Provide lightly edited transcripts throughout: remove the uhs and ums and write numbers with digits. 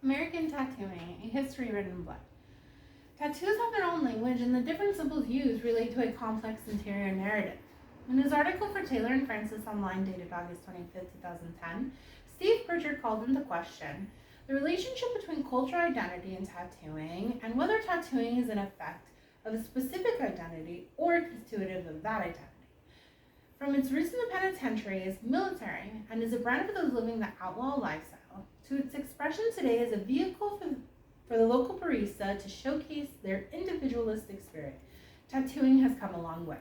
American tattooing, a history written in blood. Tattoos have their own language, and the different symbols used relate to a complex interior narrative. In his article for Taylor and Francis Online, dated August 25, 2010, Steve Pritchard called into question the relationship between cultural identity and tattooing, and whether tattooing is an effect of a specific identity or constitutive of that identity. From its roots in the penitentiaries, military, and as a brand for those living the outlaw lifestyle, to its expression today as a vehicle for the local barista to showcase their individualistic spirit, tattooing has come a long way.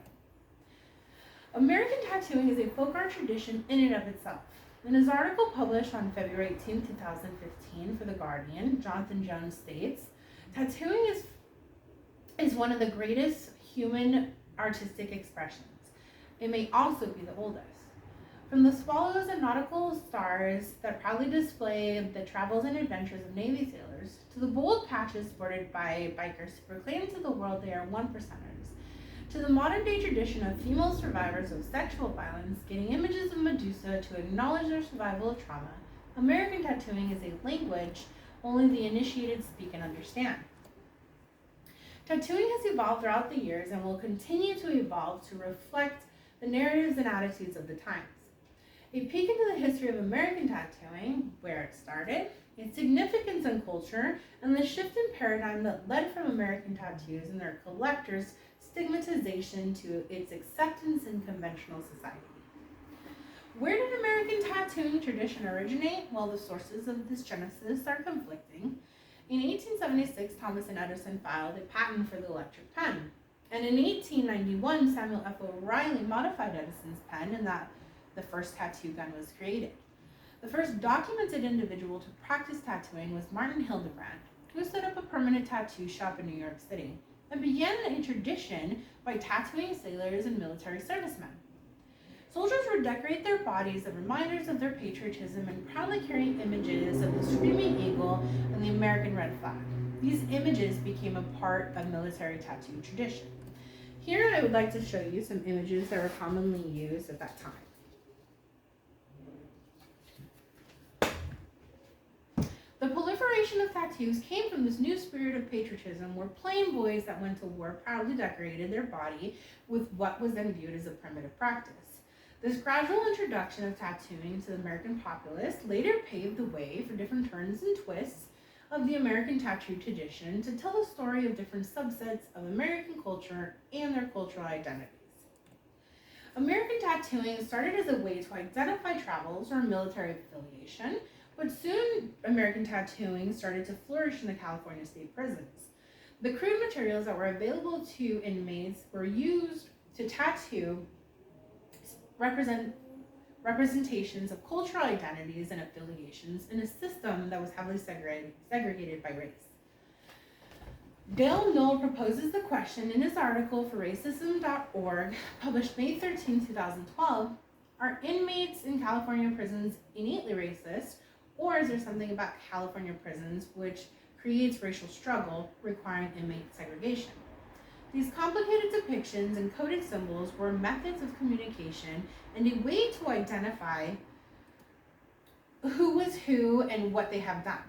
American tattooing is a folk art tradition in and of itself. In his article published on February 18, 2015 for The Guardian, Jonathan Jones states, tattooing is one of the greatest human artistic expressions. It may also be the oldest. From the swallows and nautical stars that proudly display the travels and adventures of Navy sailors, to the bold patches sported by bikers to proclaim to the world they are one percenters, to the modern day tradition of female survivors of sexual violence getting images of Medusa to acknowledge their survival of trauma, American tattooing is a language only the initiated speak and understand. Tattooing has evolved throughout the years and will continue to evolve to reflect the narratives and attitudes of the times. A peek into the history of American tattooing, where it started, its significance in culture, and the shift in paradigm that led from American tattoos and their collectors' stigmatization to its acceptance in conventional society. Where did American tattooing tradition originate? Well, the sources of this genesis are conflicting. In 1876, Thomas and Edison filed a patent for the electric pen. And in 1891, Samuel F. O'Reilly modified Edison's pen, and that the first tattoo gun was created. The first documented individual to practice tattooing was Martin Hildebrand, who set up a permanent tattoo shop in New York City and began a tradition by tattooing sailors and military servicemen. Soldiers would decorate their bodies as reminders of their patriotism and proudly carry images of the Screaming Eagle and the American Red Flag. These images became a part of military tattoo tradition. Here I would like to show you some images that were commonly used at that time. The proliferation of tattoos came from this new spirit of patriotism where plain boys that went to war proudly decorated their body with what was then viewed as a primitive practice. This gradual introduction of tattooing to the American populace later paved the way for different turns and twists of the American tattoo tradition to tell the story of different subsets of American culture and their cultural identities. American tattooing started as a way to identify travels or military affiliation, but soon American tattooing started to flourish in the California state prisons. The crude materials that were available to inmates were used to tattoo representations of cultural identities and affiliations in a system that was heavily segregated by race. Dale Knoll proposes the question in his article for Racism.org, published May 13, 2012, are inmates in California prisons innately racist, or is there something about California prisons which creates racial struggle requiring inmate segregation? These complicated depictions and coded symbols were methods of communication and a way to identify who was who and what they have done.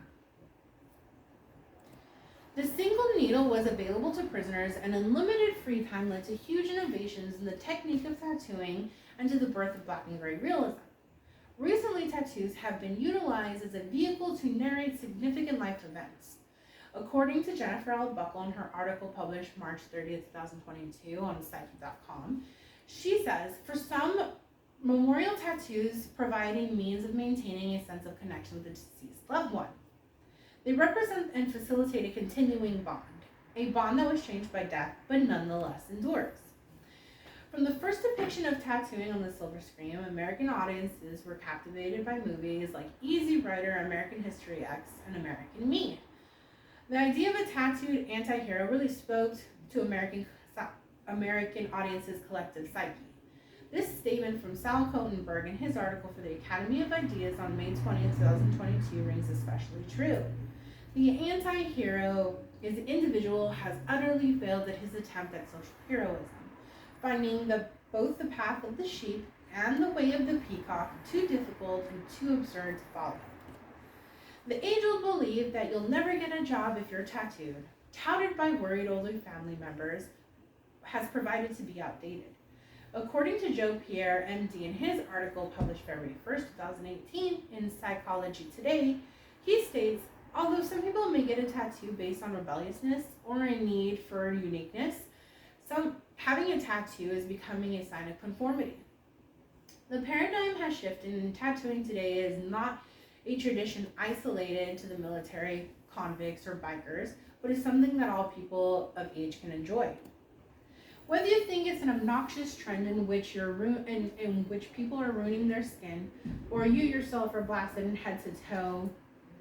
The single needle was available to prisoners, and unlimited free time led to huge innovations in the technique of tattooing and to the birth of black and gray realism. Recently, tattoos have been utilized as a vehicle to narrate significant life events. According to Jennifer L. Buckle in her article published March 30, 2022 on Psyche.com, she says, for some, memorial tattoos provide a means of maintaining a sense of connection with the deceased loved one. They represent and facilitate a continuing bond, a bond that was changed by death but nonetheless endures. From the first depiction of tattooing on the silver screen, American audiences were captivated by movies like Easy Rider, American History X, and American Me. The idea of a tattooed anti-hero really spoke to American audiences' collective psyche. This statement from Sal Kotenberg in his article for the Academy of Ideas on May 20, 2022 rings especially true. The anti-hero is the individual has utterly failed at his attempt at social heroism, finding both the path of the sheep and the way of the peacock too difficult and too absurd to follow. The age-old belief that you'll never get a job if you're tattooed, touted by worried older family members, has provided to be outdated. According to Joe Pierre, MD, in his article published February 1st, 2018 in Psychology Today, he states, although some people may get a tattoo based on rebelliousness or a need for uniqueness, having a tattoo is becoming a sign of conformity. The paradigm has shifted, and tattooing today is not a tradition isolated to the military, convicts, or bikers, but is something that all people of age can enjoy. Whether you think it's an obnoxious trend in which people are ruining their skin, or you yourself are blasted in head to toe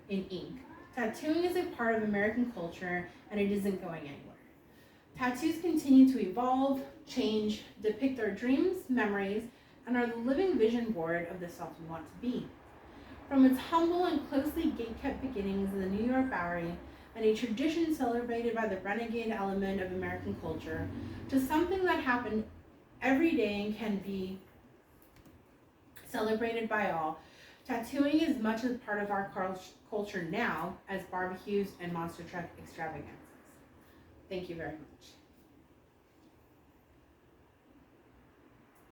in ink, tattooing is a part of American culture, and it isn't going anywhere. Tattoos continue to evolve, change, depict our dreams, memories, and are the living vision board of the self we want to be. From its humble and closely gate-kept beginnings in the New York Bowery, and a tradition celebrated by the renegade element of American culture, to something that happened every day and can be celebrated by all, tattooing is much as part of our culture now as barbecues and monster truck extravaganzas. Thank you very much.